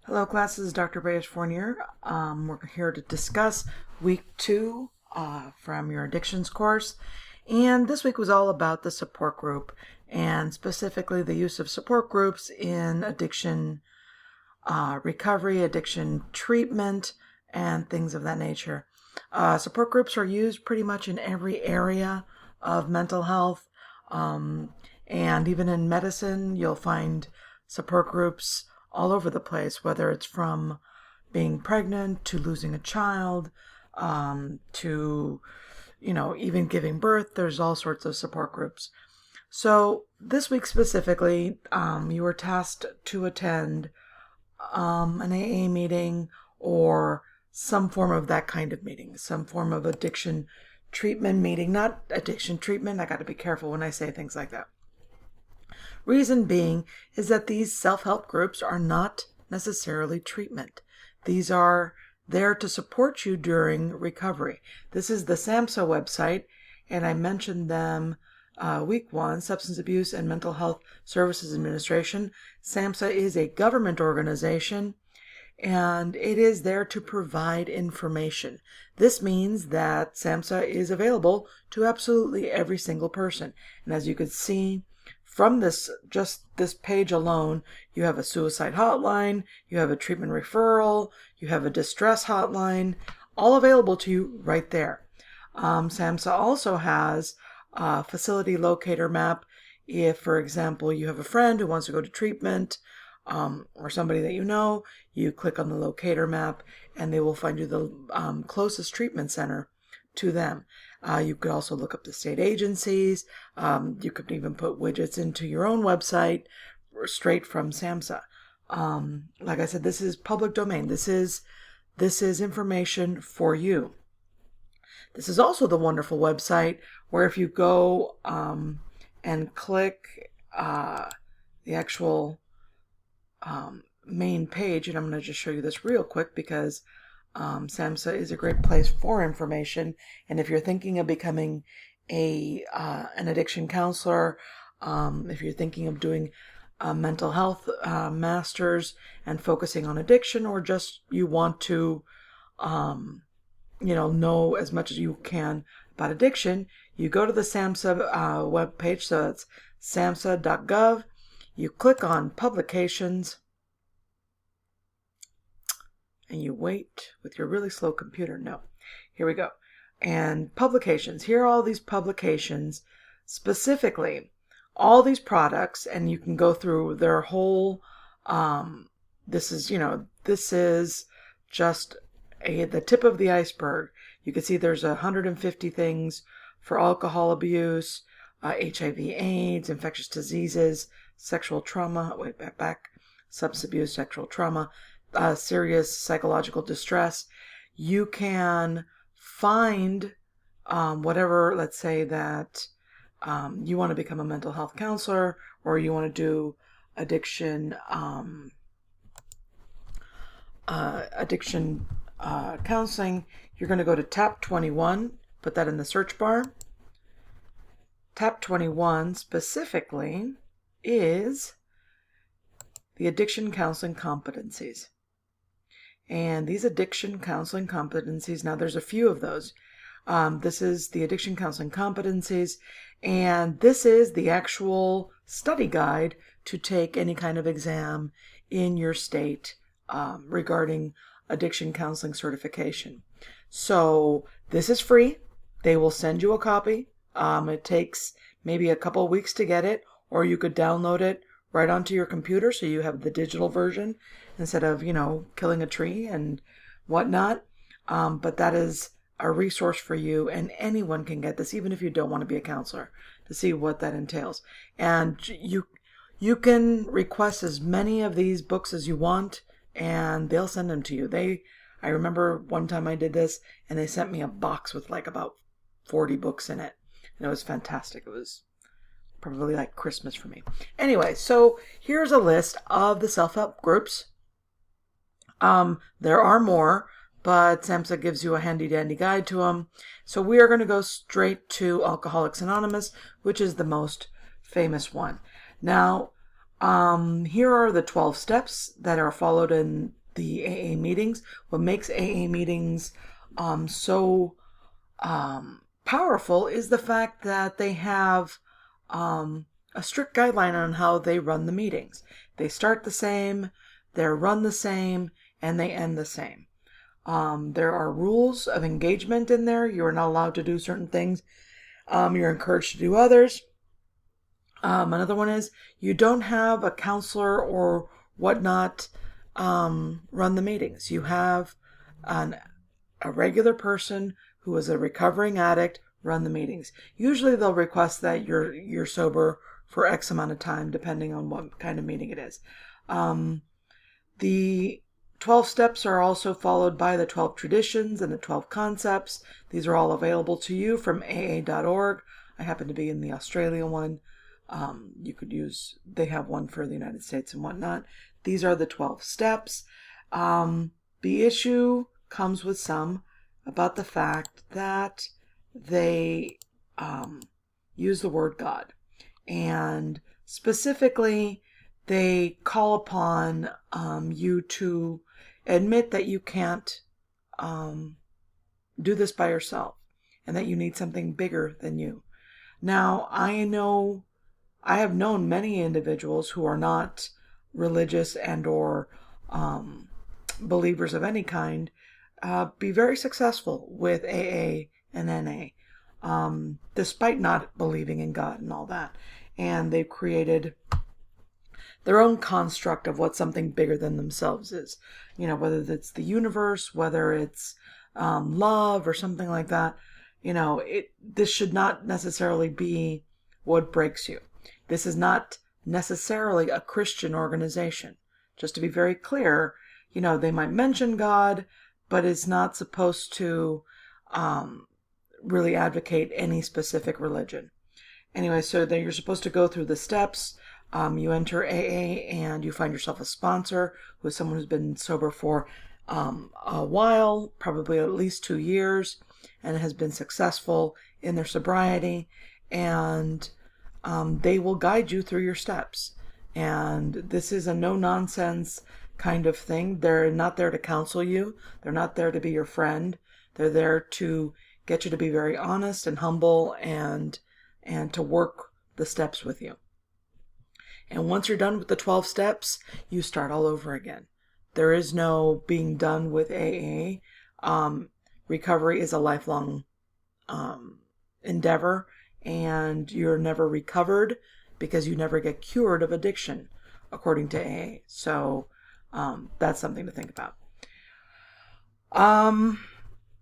Hello class, this is Dr. Reyes-Fournier. We're here to discuss week 2 from your addictions course. And this week was all about the support group and specifically the use of support groups in addiction recovery, addiction treatment, and things of that nature. Support groups are used pretty much in every area of mental health, and even in medicine, you'll find support groups all over the place, whether it's from being pregnant to losing a child, to, even giving birth. There's all sorts of support groups. So this week specifically, you were tasked to attend an AA meeting or some form of that kind of meeting, some form of addiction treatment meeting, not addiction treatment. I got to be careful when I say things like that. Reason being is that these self-help groups are not necessarily treatment. These are there to support you during recovery. This is the SAMHSA website, and I mentioned them week 1, Substance Abuse and Mental Health Services Administration. SAMHSA is a government organization, and it is there to provide information. This means that SAMHSA is available to absolutely every single person. And as you could see, from this page alone, you have a suicide hotline, you have a treatment referral, you have a distress hotline, all available to you right there. SAMHSA also has a facility locator map. If, for example, you have a friend who wants to go to treatment, or somebody that you click on the locator map and they will find you the closest treatment center to them. You could also look up the state agencies. You could even put widgets into your own website straight from SAMHSA. Like I said, this is public domain. This is information for you. This is also the wonderful website where if you go and click the actual main page, and I'm going to just show you this real quick because SAMHSA is a great place for information. And if you're thinking of becoming an addiction counselor, if you're thinking of doing a mental health master's and focusing on addiction, or just you want to know as much as you can about addiction, you go to the SAMHSA webpage. So it's samhsa.gov. You click on publications, and you wait with your really slow computer. No, here we go. And publications. Here are all these publications, specifically all these products, and you can go through their whole. This is just the tip of the iceberg. You can see there's 150 things for alcohol abuse, HIV/AIDS, infectious diseases, sexual trauma. Substance abuse, sexual trauma. Serious psychological distress. You can find whatever, let's say that you want to become a mental health counselor, or you want to do addiction counseling. You're going to go to tab 21, put that in the search bar. Tab 21 specifically is the addiction counseling competencies. And these addiction counseling competencies, now there's a few of those. This is the addiction counseling competencies, and this is the actual study guide to take any kind of exam in your state regarding addiction counseling certification. So this is free. They will send you a copy. It takes maybe a couple of weeks to get it, or you could download it right onto your computer so you have the digital version instead of, killing a tree and whatnot. But that is a resource for you, and anyone can get this, even if you don't want to be a counselor, to see what that entails. And you can request as many of these books as you want, and they'll send them to you. I remember one time I did this, and they sent me a box with like about 40 books in it, and it was fantastic. It was probably like Christmas for me. Anyway, so here's a list of the self-help groups. There are more, but SAMHSA gives you a handy-dandy guide to them. So we are going to go straight to Alcoholics Anonymous, which is the most famous one. Now, Here are the 12 steps that are followed in the AA meetings. What makes AA meetings so powerful is the fact that they have a strict guideline on how they run the meetings. They start the same, they're run the same, and they end the same. There are rules of engagement in there. You are not allowed to do certain things. You're encouraged to do others. Another one is you don't have a counselor or whatnot run the meetings. You have a regular person who is a recovering addict run the meetings. Usually they'll request that you're sober for X amount of time, depending on what kind of meeting it is. The 12 steps are also followed by the 12 traditions and the 12 concepts. These are all available to you from aa.org. I happen to be in the Australia one. You could use, they have one for the United States and whatnot. These are the 12 steps. The issue comes with some about the fact that they use the word God. And specifically, they call upon you to admit that you can't do this by yourself and that you need something bigger than you. Now, I have known many individuals who are not religious and or believers of any kind be very successful with AA and NA, despite not believing in God and all that. And they've created their own construct of what something bigger than themselves is. You know, whether it's the universe, whether it's love or something like that. You know, this should not necessarily be what breaks you. This is not necessarily a Christian organization. Just to be very clear, you know, they might mention God, but it's not supposed to really advocate any specific religion. Anyway, so then you're supposed to go through the steps. You enter AA and you find yourself a sponsor who is someone who's been sober for a while, probably at least 2 years, and has been successful in their sobriety. And they will guide you through your steps. And this is a no-nonsense kind of thing. They're not there to counsel you. They're not there to be your friend. They're there to get you to be very honest and humble and to work the steps with you. And once you're done with the 12 steps, you start all over again. There is no being done with AA. Recovery is a lifelong endeavor, and you're never recovered because you never get cured of addiction, according to AA. So that's something to think about.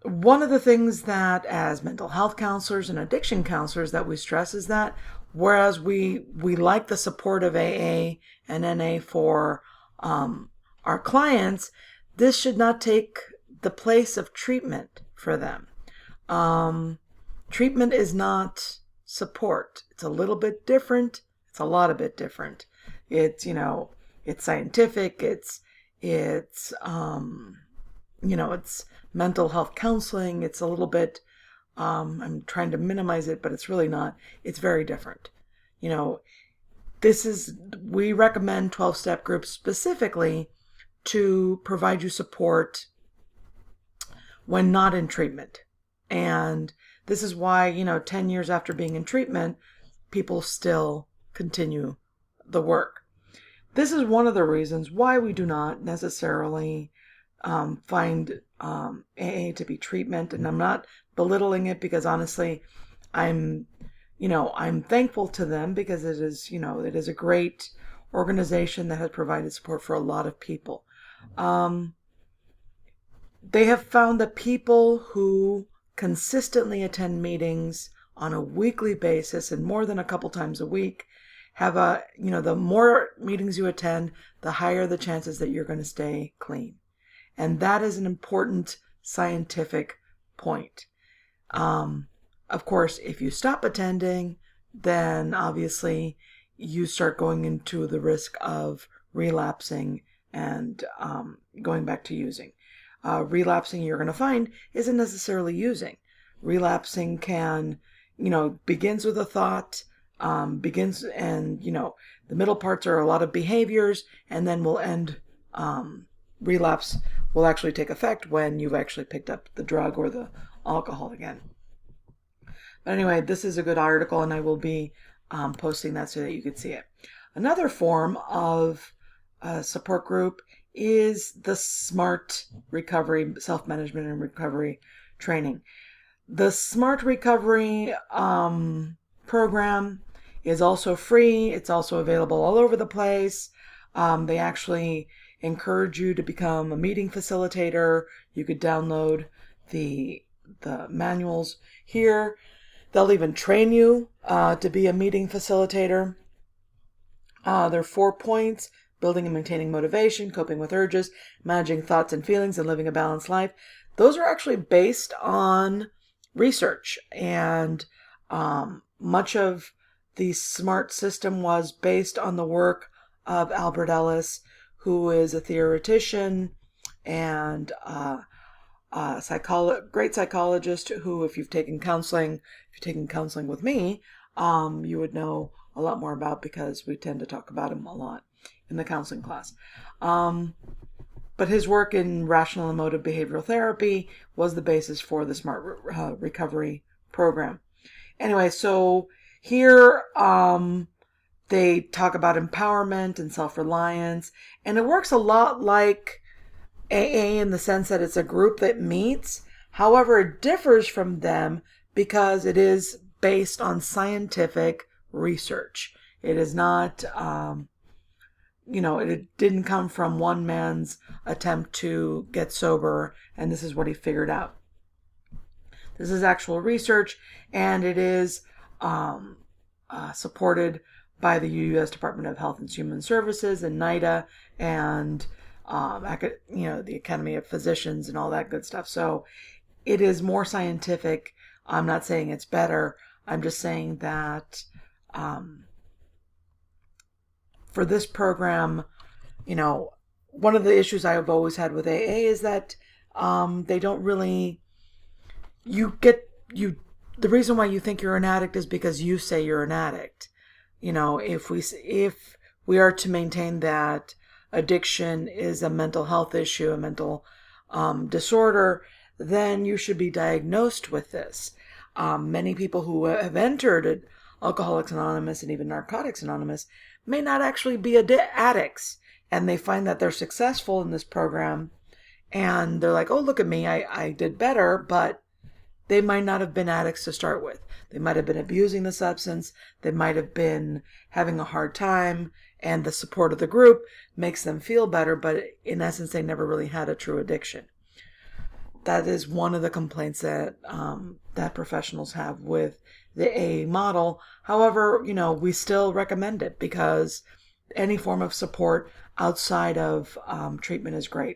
One of the things that as mental health counselors and addiction counselors that we stress is that whereas we like the support of AA and NA for our clients, this should not take the place of treatment for them. Treatment is not support. It's a little bit different. It's a lot of bit different. It's, you know, it's scientific. It's it's mental health counseling. It's a little bit, I'm trying to minimize it, but it's really not. It's very different. You know, we recommend 12-step groups specifically to provide you support when not in treatment. And this is why, 10 years after being in treatment, people still continue the work. This is one of the reasons why we do not necessarily find AA to be treatment. And I'm not belittling it because honestly, I'm thankful to them because it is a great organization that has provided support for a lot of people. They have found that people who consistently attend meetings on a weekly basis and more than a couple times a week have the more meetings you attend, the higher the chances that you're going to stay clean. And that is an important scientific point. Of course, if you stop attending, then obviously you start going into the risk of relapsing and going back to using. Relapsing, you're going to find, isn't necessarily using. Relapsing begins with a thought, begins, and the middle parts are a lot of behaviors, and then will end. Relapse will actually take effect when you've actually picked up the drug or the alcohol again. But anyway, this is a good article, and I will be posting that so that you can see it. Another form of support group is the SMART recovery, self-management and recovery training. The SMART recovery program is also free. It's also available all over the place. They actually encourage you to become a meeting facilitator. You could download the manuals here. They'll even train you to be a meeting facilitator. There are 4 points: building and maintaining motivation, coping with urges, managing thoughts and feelings, and living a balanced life. Those are actually based on research, and much of the SMART system was based on the work of Albert Ellis, who is a theoretician and great psychologist who, if you've taken counseling with me, you would know a lot more about, because we tend to talk about him a lot in the counseling class. But his work in rational and emotive behavioral therapy was the basis for the SMART recovery program. Anyway, so here they talk about empowerment and self-reliance, and it works a lot like AA in the sense that it's a group that meets. However, it differs from them because it is based on scientific research. It is not, it didn't come from one man's attempt to get sober, and this is what he figured out. This is actual research, and it is supported by the U.S. Department of Health and Human Services and NIDA and the Academy of Physicians and all that good stuff. So it is more scientific. I'm not saying it's better. I'm just saying that for this program, one of the issues I have always had with AA is that they don't really. The reason why you think you're an addict is because you say you're an addict. If we are to maintain that addiction is a mental health issue, a mental disorder, then you should be diagnosed with this. Many people who have entered Alcoholics Anonymous and even Narcotics Anonymous may not actually be addicts, and they find that they're successful in this program, and they're like, oh, look at me, I did better, but they might not have been addicts to start with. They might have been abusing the substance. They might have been having a hard time, and the support of the group makes them feel better, but in essence, they never really had a true addiction. That is one of the complaints that that professionals have with the AA model. However, we still recommend it because any form of support outside of treatment is great.